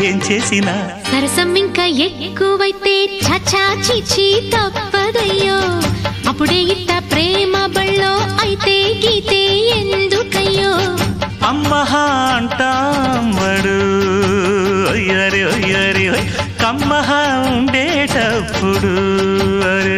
ఏం చేసినా సరసం ఇంకా ఎక్కువైతే చచా చిచి తప్పదయ్యో అప్పుడే ఇట్ట ప్రేమ బళ్ళో అయితే గీతే ఎందుకయ్యో అమ్మహా అంటామడు ఒయ్యరి ఒయ్యరి కమ్మహా ఉండేటప్పుడు అరే